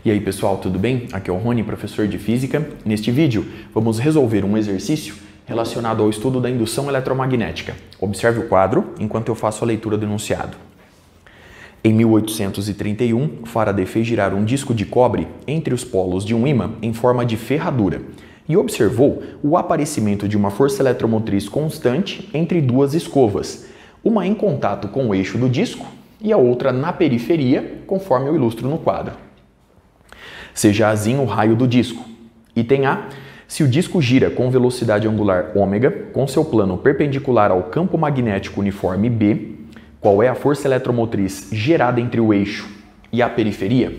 E aí pessoal, tudo bem? Aqui é o Rony, professor de Física. Neste vídeo, vamos resolver um exercício relacionado ao estudo da indução eletromagnética. Observe o quadro enquanto eu faço a leitura do enunciado. Em 1831, Faraday fez girar um disco de cobre entre os polos de um ímã em forma de ferradura e observou o aparecimento de uma força eletromotriz constante entre duas escovas, uma em contato com o eixo do disco e a outra na periferia, conforme eu ilustro no quadro. Seja Azinho o raio do disco. Item A. Se o disco gira com velocidade angular ômega, com seu plano perpendicular ao campo magnético uniforme B, qual é a força eletromotriz gerada entre o eixo e a periferia?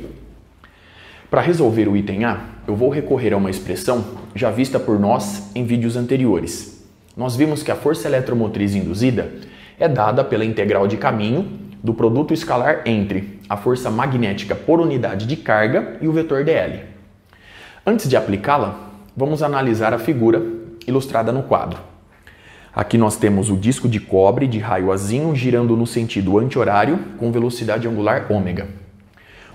Para resolver o item A, eu vou recorrer a uma expressão já vista por nós em vídeos anteriores. Nós vimos que a força eletromotriz induzida é dada pela integral de caminho do produto escalar entre a força magnética por unidade de carga e o vetor dl. Antes de aplicá-la, vamos analisar a figura ilustrada no quadro. Aqui nós temos o disco de cobre de raio Azinho girando no sentido anti-horário com velocidade angular ômega.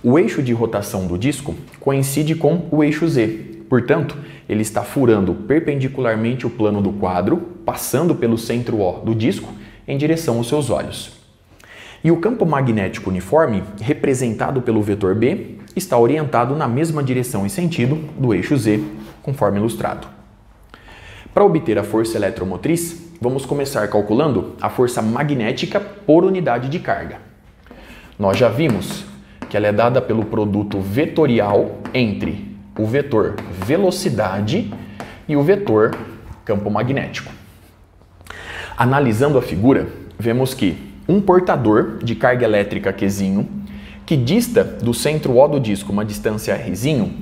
O eixo de rotação do disco coincide com o eixo Z, portanto, ele está furando perpendicularmente o plano do quadro, passando pelo centro O do disco em direção aos seus olhos. E o campo magnético uniforme, representado pelo vetor B, está orientado na mesma direção e sentido do eixo Z, conforme ilustrado. Para obter a força eletromotriz, vamos começar calculando a força magnética por unidade de carga. Nós já vimos que ela é dada pelo produto vetorial entre o vetor velocidade e o vetor campo magnético. Analisando a figura, vemos que um portador de carga elétrica Qzinho, que dista do centro O do disco uma distância Rzinho,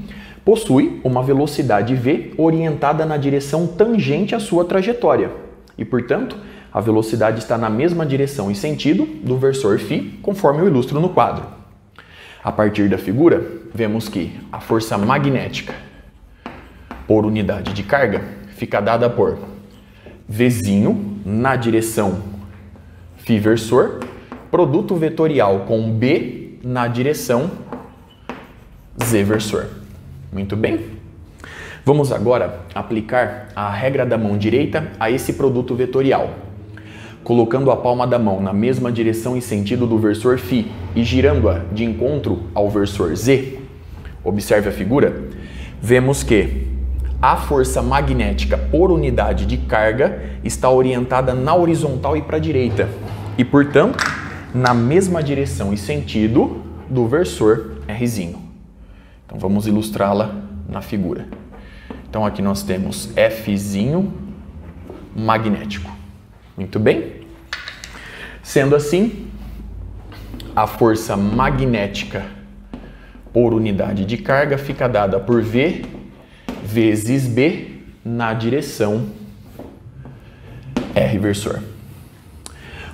possui uma velocidade V orientada na direção tangente à sua trajetória e, portanto, a velocidade está na mesma direção e sentido do versor φ, conforme eu ilustro no quadro. A partir da figura, vemos que a força magnética por unidade de carga fica dada por Vzinho na direção φ versor, produto vetorial com B na direção Z versor. Muito bem? Vamos agora aplicar a regra da mão direita a esse produto vetorial. Colocando a palma da mão na mesma direção e sentido do versor φ e girando-a de encontro ao versor Z, observe a figura, vemos que a força magnética por unidade de carga está orientada na horizontal e para a direita e, portanto, na mesma direção e sentido do versor Rzinho. Então, vamos ilustrá-la na figura. Então, aqui nós temos Fzinho magnético. Muito bem? Sendo assim, a força magnética por unidade de carga fica dada por V vezes B na direção R versor.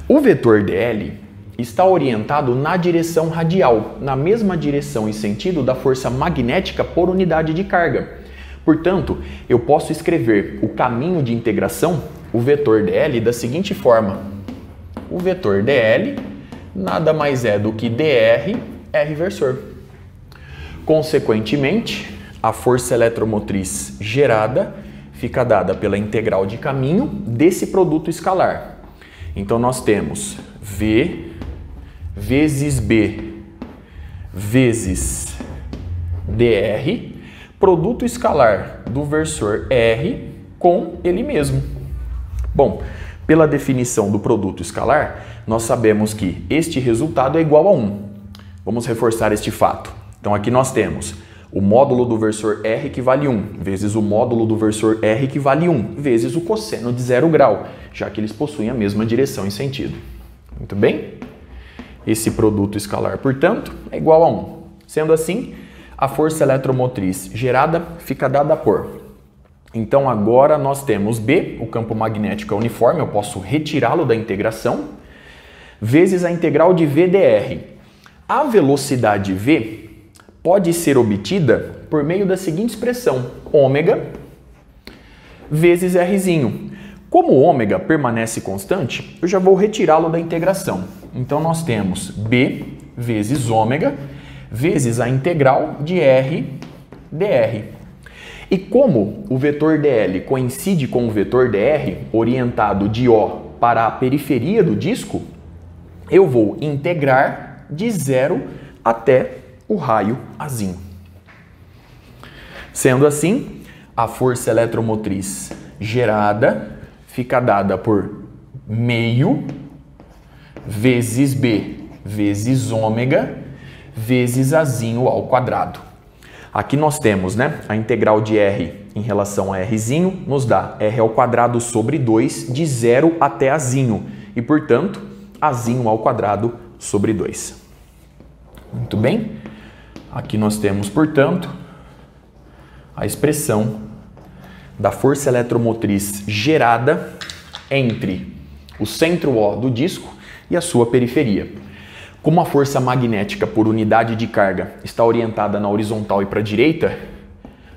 O vetor dl está orientado na direção radial, na mesma direção e sentido da força magnética por unidade de carga. Portanto, eu posso escrever o caminho de integração, o vetor dl, da seguinte forma. O vetor dl nada mais é do que dr R versor. Consequentemente, a força eletromotriz gerada fica dada pela integral de caminho desse produto escalar. Então, nós temos V vezes B vezes dr, produto escalar do versor R com ele mesmo. Bom, pela definição do produto escalar, nós sabemos que este resultado é igual a 1. Vamos reforçar este fato. Então, aqui nós temos o módulo do versor R que vale 1, vezes o módulo do versor R que vale 1, vezes o cosseno de 0 grau, já que eles possuem a mesma direção e sentido. Muito bem? Esse produto escalar, portanto, é igual a 1. Sendo assim, a força eletromotriz gerada fica dada por. Então, agora nós temos B, o campo magnético é uniforme, eu posso retirá-lo da integração, vezes a integral de V dr. A velocidade V pode ser obtida por meio da seguinte expressão, ômega vezes Rzinho. Como o ômega permanece constante, eu já vou retirá-lo da integração. Então, nós temos B vezes ômega vezes a integral de R dr. E como o vetor dl coincide com o vetor dr, orientado de O para a periferia do disco, eu vou integrar de 0 até o raio Azinho. Sendo assim, a força eletromotriz gerada fica dada por meio vezes B vezes ômega vezes Azinho ao quadrado. Aqui nós temos, né, a integral de R em relação a Rzinho nos dá R ao quadrado sobre 2 de 0 até Azinho e, portanto, Azinho ao quadrado sobre 2. Muito bem. Aqui nós temos, portanto, a expressão da força eletromotriz gerada entre o centro O do disco e a sua periferia. Como a força magnética por unidade de carga está orientada na horizontal e para a direita,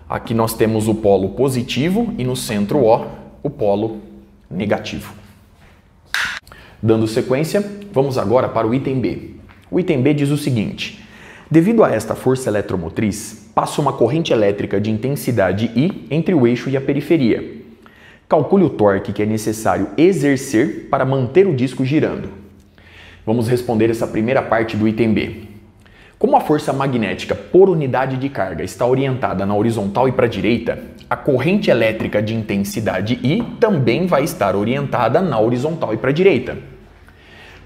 aqui nós temos o polo positivo e no centro O, o polo negativo. Dando sequência, vamos agora para o item B. O item B diz o seguinte: devido a esta força eletromotriz, passa uma corrente elétrica de intensidade I entre o eixo e a periferia. Calcule o torque que é necessário exercer para manter o disco girando. Vamos responder essa primeira parte do item B. Como a força magnética por unidade de carga está orientada na horizontal e para a direita, a corrente elétrica de intensidade I também vai estar orientada na horizontal e para a direita.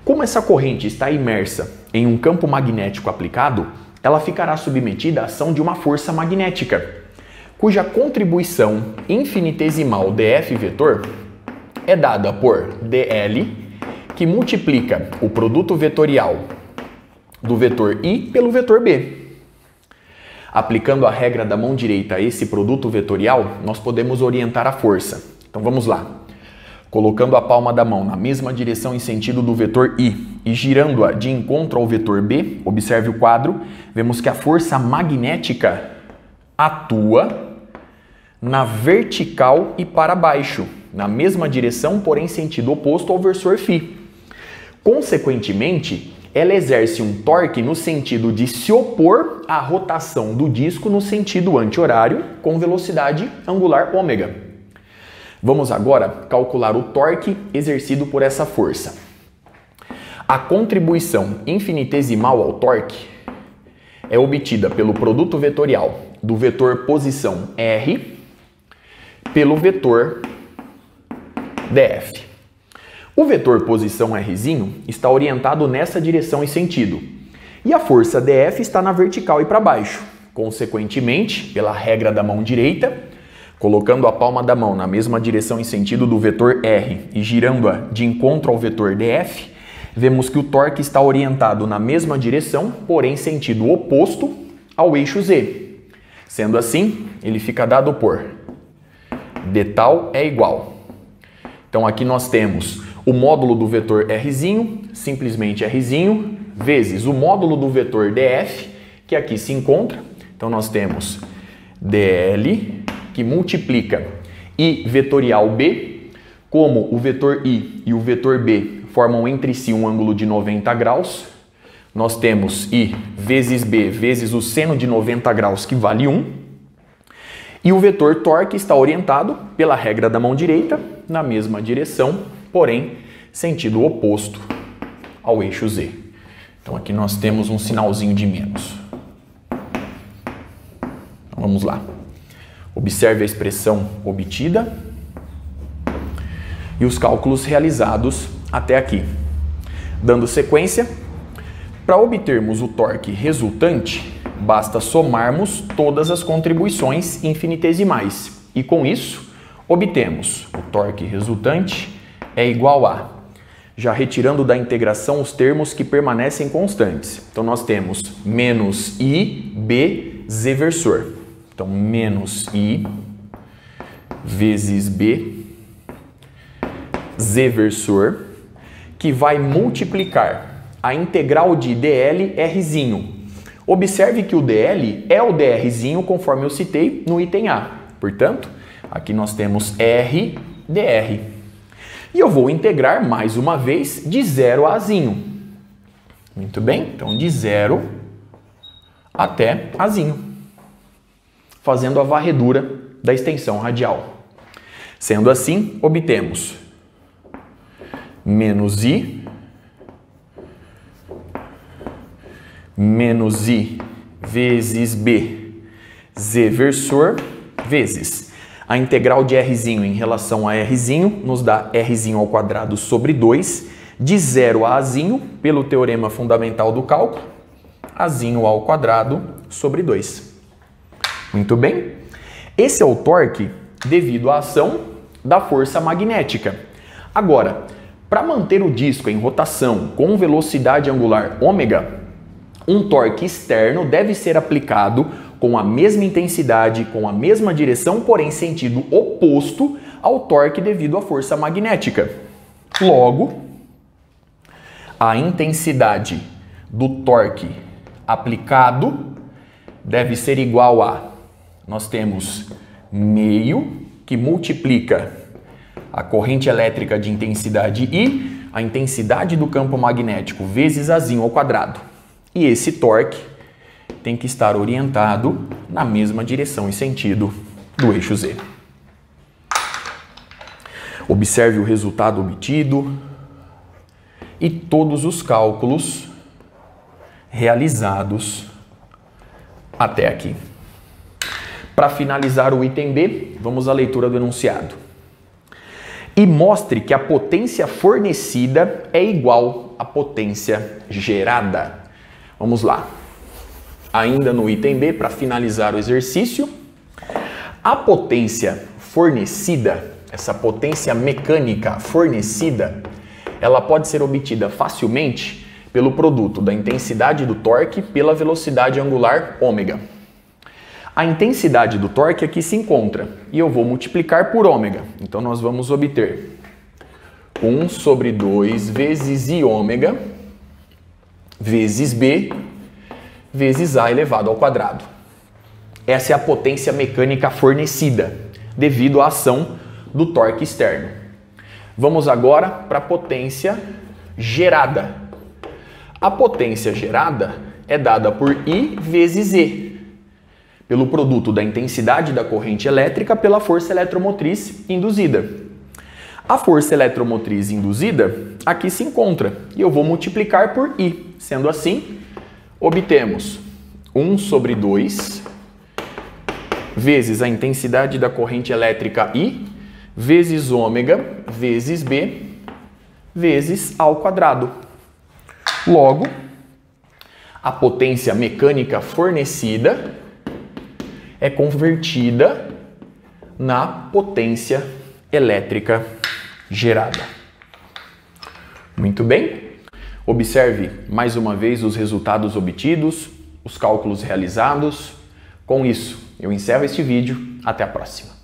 Como essa corrente está imersa em um campo magnético aplicado, ela ficará submetida à ação de uma força magnética, cuja contribuição infinitesimal dF vetor é dada por dl, que multiplica o produto vetorial do vetor I pelo vetor B. Aplicando a regra da mão direita a esse produto vetorial, nós podemos orientar a força. Então vamos lá. Colocando a palma da mão na mesma direção em sentido do vetor I e girando-a de encontro ao vetor B, observe o quadro, vemos que a força magnética atua na vertical e para baixo, na mesma direção, porém sentido oposto ao versor φ. Consequentemente, ela exerce um torque no sentido de se opor à rotação do disco no sentido anti-horário com velocidade angular ômega. Vamos agora calcular o torque exercido por essa força. A contribuição infinitesimal ao torque é obtida pelo produto vetorial do vetor posição R pelo vetor dF. O vetor posição Rzinho está orientado nessa direção e sentido, e a força dF está na vertical e para baixo. Consequentemente, pela regra da mão direita, colocando a palma da mão na mesma direção e sentido do vetor R e girando-a de encontro ao vetor dF, vemos que o torque está orientado na mesma direção, porém sentido oposto ao eixo Z. Sendo assim, ele fica dado por d tal é igual. Então aqui nós temos o módulo do vetor Rzinho, simplesmente Rzinho, vezes o módulo do vetor dF, que aqui se encontra. Então nós temos dl, que multiplica I vetorial B, como o vetor I e o vetor B formam entre si um ângulo de 90 graus, nós temos I vezes B vezes o seno de 90 graus, que vale 1, e o vetor torque está orientado pela regra da mão direita na mesma direção, porém sentido oposto ao eixo Z. Então aqui nós temos um sinalzinho de menos. Então, vamos lá. Observe a expressão obtida e os cálculos realizados até aqui. Dando sequência, para obtermos o torque resultante, basta somarmos todas as contribuições infinitesimais e com isso obtemos o torque resultante é igual a, já retirando da integração os termos que permanecem constantes. Então nós temos menos I, B, Z versor. Então menos I vezes B, Z versor, que vai multiplicar a integral de dl Rzinho. Observe que o dl é o drzinho conforme eu citei no item A. Portanto, aqui nós temos R dr. E eu vou integrar mais uma vez de 0 a Azinho. Muito bem, então de 0 até Azinho, fazendo a varredura da extensão radial. Sendo assim, obtemos menos I vezes B, Z versor, vezes a integral de Rzinho em relação a Rzinho, nos dá Rzinho ao quadrado sobre 2, de 0 a Azinho, pelo teorema fundamental do cálculo, Azinho ao quadrado sobre 2. Muito bem. Esse é o torque devido à ação da força magnética. Agora, para manter o disco em rotação com velocidade angular ômega, um torque externo deve ser aplicado com a mesma intensidade, com a mesma direção, porém sentido oposto ao torque devido à força magnética. Logo, a intensidade do torque aplicado deve ser igual a, nós temos meio, que multiplica a corrente elétrica de intensidade I, a intensidade do campo magnético, vezes Azinho ao quadrado. E esse torque tem que estar orientado na mesma direção e sentido do eixo Z. Observe o resultado obtido e todos os cálculos realizados até aqui. Para finalizar o item B, vamos à leitura do enunciado. E mostre que a potência fornecida é igual à potência gerada. Vamos lá. Ainda no item B, para finalizar o exercício, a potência fornecida, essa potência mecânica fornecida, ela pode ser obtida facilmente pelo produto da intensidade do torque pela velocidade angular ômega. A intensidade do torque aqui se encontra e eu vou multiplicar por ômega. Então nós vamos obter 1 sobre 2 vezes I ômega vezes B vezes A elevado ao quadrado. Essa é a potência mecânica fornecida devido à ação do torque externo. Vamos agora para a potência gerada. A potência gerada é dada por I vezes E, pelo produto da intensidade da corrente elétrica pela força eletromotriz induzida. A força eletromotriz induzida aqui se encontra e eu vou multiplicar por I. Sendo assim, obtemos 1 sobre 2 vezes a intensidade da corrente elétrica I vezes ômega vezes B vezes A ao quadrado. Logo, a potência mecânica fornecida é convertida na potência elétrica gerada. Muito bem. Observe mais uma vez os resultados obtidos, os cálculos realizados. Com isso, eu encerro este vídeo. Até a próxima.